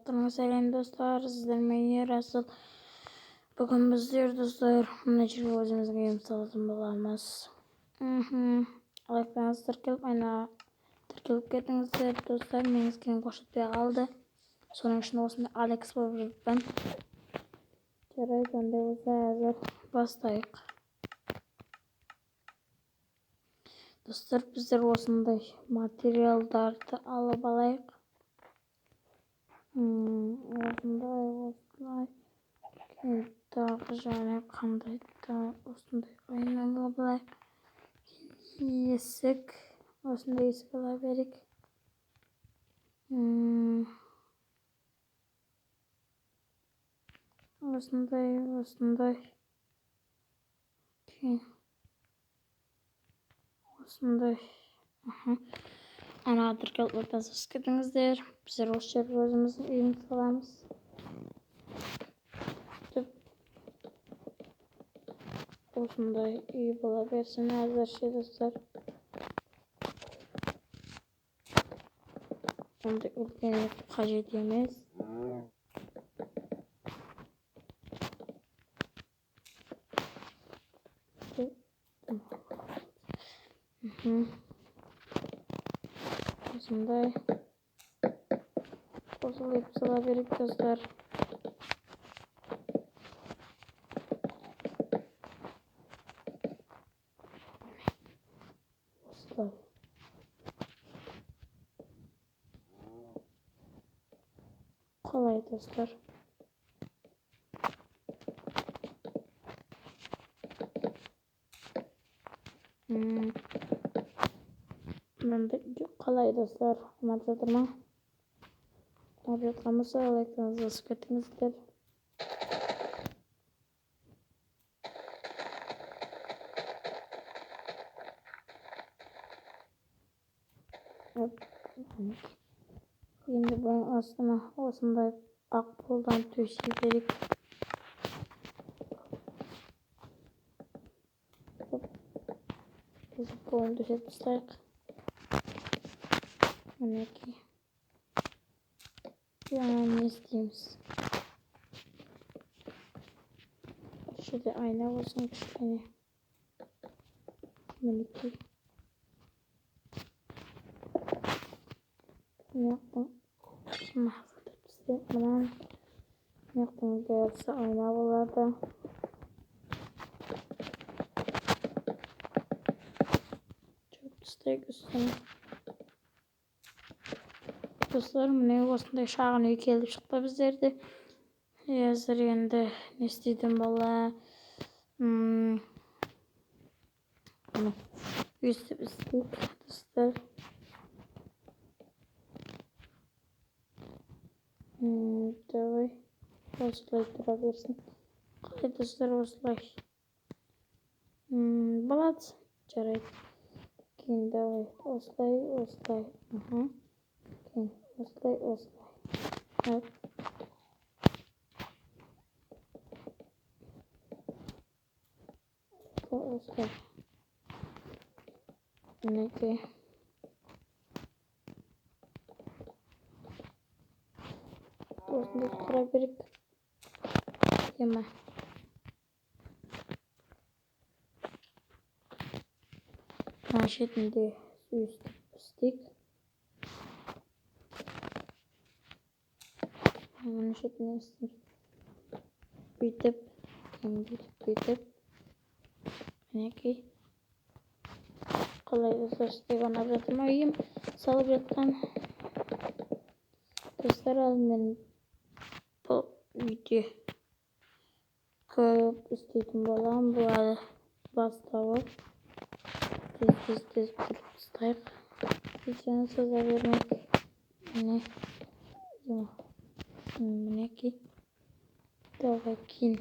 Salavatlarınız selam dostlar. Sizlerle Rasul. Bugün bizler dostlar. Münecil özümüzün yem salatın bulamaz. Alaklarınız tırkılıp ketіңіздер dostlar. Meniz kelim koşutpaya kaldı. Sonra için olsun Alex болып ben. Жарайды, онда болса әзір бастайық. Достар, біздер осындай материалдарды алып алайық. Осындай тағы және қандай осындай ойынға алайық. Есік, осындай есік ала берейік. Осындай. Ана тіркеліп ортасы кетіңіздер. Біздер осы жерге өзіміздің үйімізді аламыз. Осындай үй бола берсін әзірше достар. Ондай үлкен қажет емес. Осындай сала берейік достар. Осылай. Қалай достар? Қалай достар? Ұнап жатыр ма? Ұнап жатқан болса лайктарыңызды басып кетіңіздер. Енді бұның астына осындай ақ қолдан төсей берейік. Қолын төсеп тастайық. Мінекей. Жаңа не істейміз? Шеде айна болсын кішкене. Мінекей. Мынаяқтың бәрісі айна болады. Жауып тастайық үстіне. Достар, міне осындай шағын үй келіп шықты біздерде. Әзір енді не істейтін бола. Өстіп істейік достар. Давай осылай тұра берсін. Қалай достар осылай? Болады. Жарайды. Кейін давай осылай. Кейін осылай. Осылай. Мінекей. Осындай тұра берейік. Ема. Мына шетінде өстіп істейік. Мына шетінде істейік. Бүйтіп. Мінекей. Қалай достар істеп анап жатыр ма үйім салып жатқан. Достар, мен бұл үйде көп істейтін болам. Бұл әлі бастауы. Тез тұрып тастайық. Видеоны соза бермек. Мінекей. Давай кейін.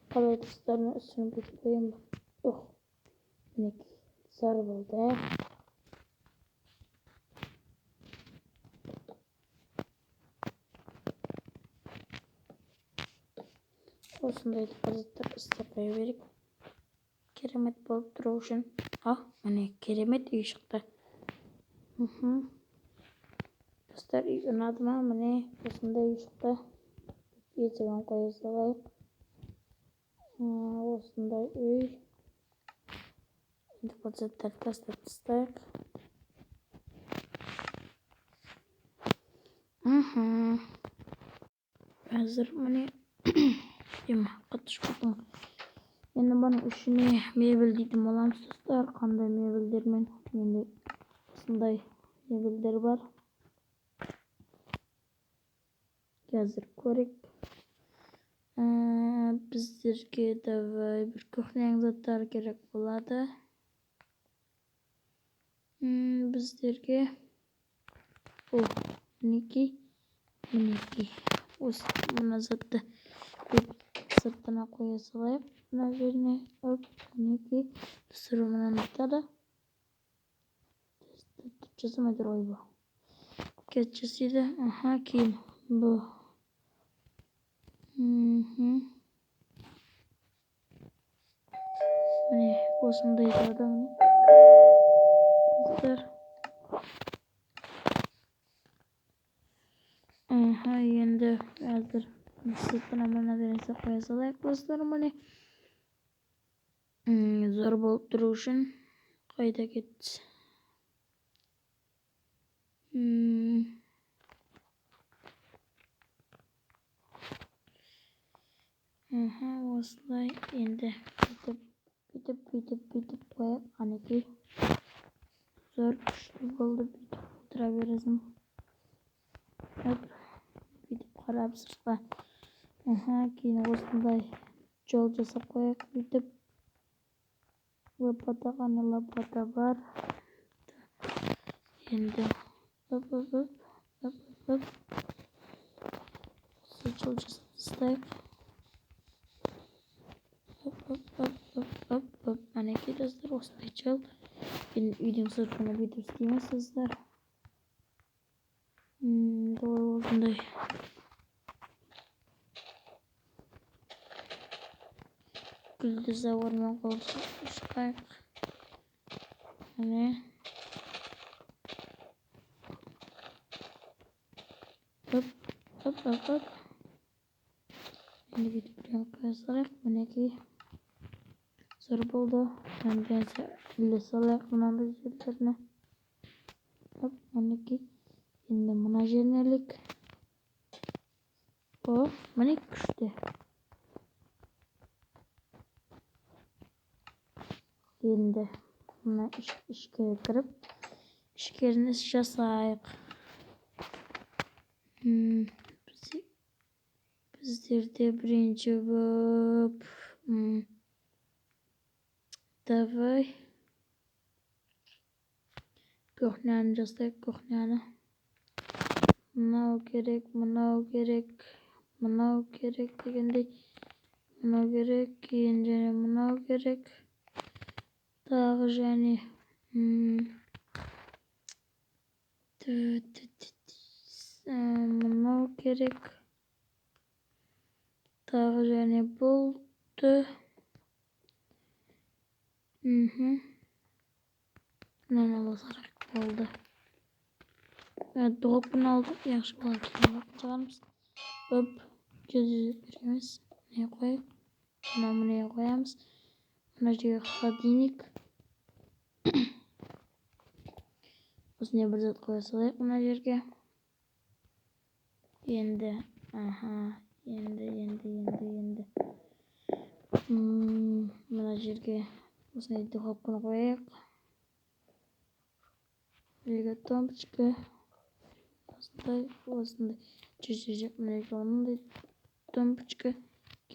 Қалай достарына үстіне бүйтіп қоям ба? Мінекей зар болды. Осындай депозиттер істеп қоя берейік. Керемет болып тұру үшін. Міне керемет үй шықты. Достар, үй ұнады ма? Міне осындай үй шықты. Есігін қоя салайық. Осындай үй. Депозиттерді тастап тастайық. Қазір міне қатты шықпадым. Енді бұның ішіне мебель дейтін боламыз, достар. Қандай мебельдермен? Менде осындай мебельдер бар. Қазір көрейік. Біздерге давай бір кухняның заттары керек болады. Біздерге мінекей. Осы мына затты сыртына қоя салайық. Мына жеріне мінекей. Түсіру мынаны айтады. Жасамайды ғой бұл. Кет жасайды. Кейін бұл. Міне осындай жады. Достар. Енді әзір сыртына мына нәрсе қоя салайық, достар. Міне зор болып тұру үшін қайда кетті? Осылай енді бүйтіп қояйық. Қанекей зор күшті болды. Бүйтіп отыра бересің. Бүйтіп қарап сыртқа. Кейін осындай жол жасап қояйық. Бүйтіп лопата, қане лопата бар. Енді осы жол жасап тастайық. Әнекей достар, осындай жол. Үйдің сыртына бүйтіп істейміз, достар. Осындай гүлді завармен қосып шығайық. Міне енді бүйтіп қоя салайық. Мінекей зор болды. Әмбенсе үлі салайық мынандай жерлеріне. Мінекей енді мына жеріне ілік. Міне күшті. Енді мына ішке кіріп, ішкерін іс жасайық. Біздерде бірінші болып давай кухняны жасайық. Кухняны мынау керек дегендей. Мынау керек, кейін және мынау керек. Тағы және мынау керек. Тағы және болды. Мынаны алсақ болды. Допын алды. Яқшы болады. Кейін жағамыз. Жүзіп береміз. Міне қойып. Міне қоямыз. Мына жерге холодильник. Осыне бір зат қоя салайық мына жерге. Енді. Мына жерге осыне духовканы қояйық. Елге томпочка. Осындай. Жүзіп мына жерге онындай томпочка.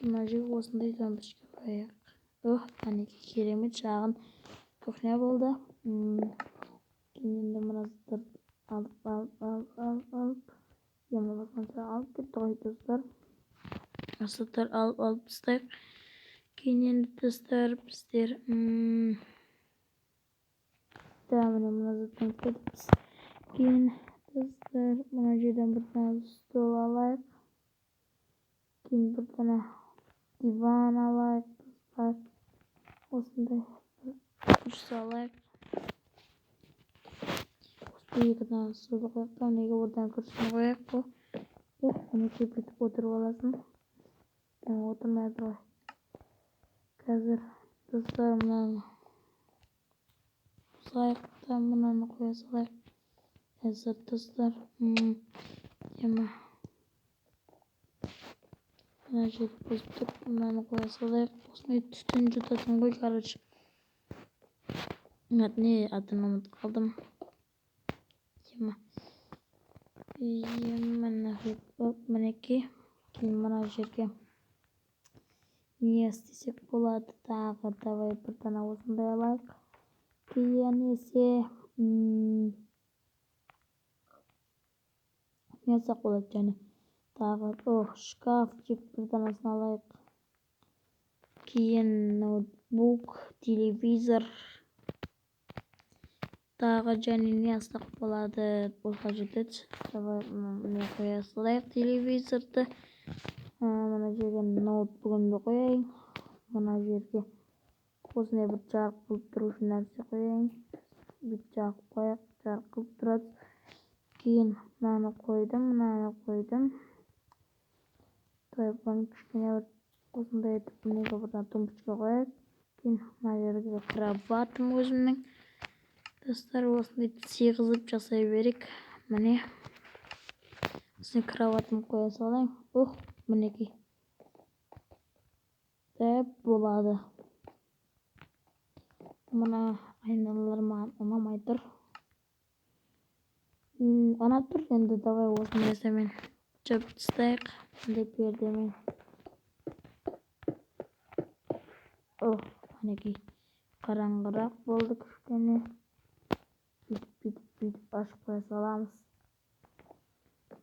Мына жерге осындай томпочка қояйық. Әнекей керемет шағын кухня болды. Енді мына заттарды алып кетті ғой, достар. Заттар алып тастайық. Кейін енді достар біздер мына заттан кетіппіз. Кейін достар мына жерден бір дана стол алайық. Кейін бір дана Divan alayık dostlar. Osmonday kursa alayık. Yıkıdan sulu koyup da nege buradan kursunu koyup bu. Bunu kibrit oturup alasın. Oturmaya duray. Hazır dostlar bundan sayıktan bundan koyasalar. Hazır dostlar. Yama. Buna şey bozdurup bundan koyasalar. Osman'ı tütün jutasını koy karıcı. Ne adını unut kaldım. Yama. Yama maneki. Mana жерге не істесек болады тағы давай бірден осындай алайық. Кейін есе не алсақ болады және тағы шкафчик бірден алайық. Кейін ноутбук, телевизор тағы және не алсақ болады болға жетеді. Давай не қоя салайық телевизорды. Мына жерге ноутбугымды қояйын. Мына жерге осындай бір жарық қылып тұрушы нәрсе қояйын. Бүйтіп жағып қояйық, жарық қылып тұрады. Кейін мынаны қойдым. Бұны кішкене бір осындай етіп неге бірден тумбочка қояйық. Кейін мына жерге кроватым өзімнің. Достар осындай сыйғызып жасай берейік. Міне осындай кроватым қоя салайын. Мінекей. Деп болады. Мына айналалар маған ұнамай тұр. Ұнап тұр енді давай осы нәрсемен жауып тастайық. Деп пердемен. Мінекей. Қараңғырақ болды кішкене. Бүйтіп ашып қоя саламыз.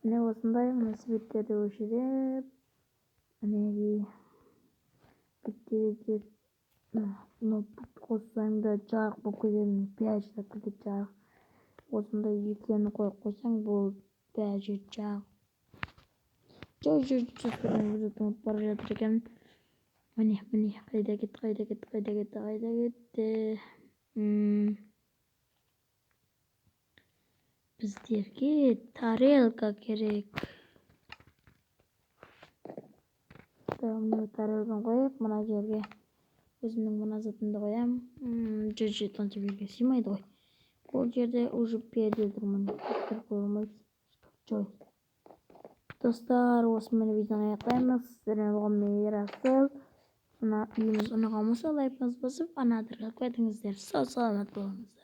Міне осындай мына светтерді өшіріп. Мінекей. Біттерді ноутбук қоссаң да жарық болып кетеді. Бәрі кетеді жарық. Осындай екені қойып қойсаң болды. Бәрі жарық. Жоқ бара жатыр екен. Міне қайда кетті. Біздерге тарелка керек. Тарелканы қойып, мына жерге өзімнің мына затымды қоям. Жетон жерге сыймайды ғой. Бұл жерде уже перде тұрмын. Достар, осымен видеоны аяқтаймыз. Сіздермен болған Мирасыл. Мына үйіміз ұнаған болса лайк басып, ана адырға қойдыңыздар. Сау саламат болыңыздар.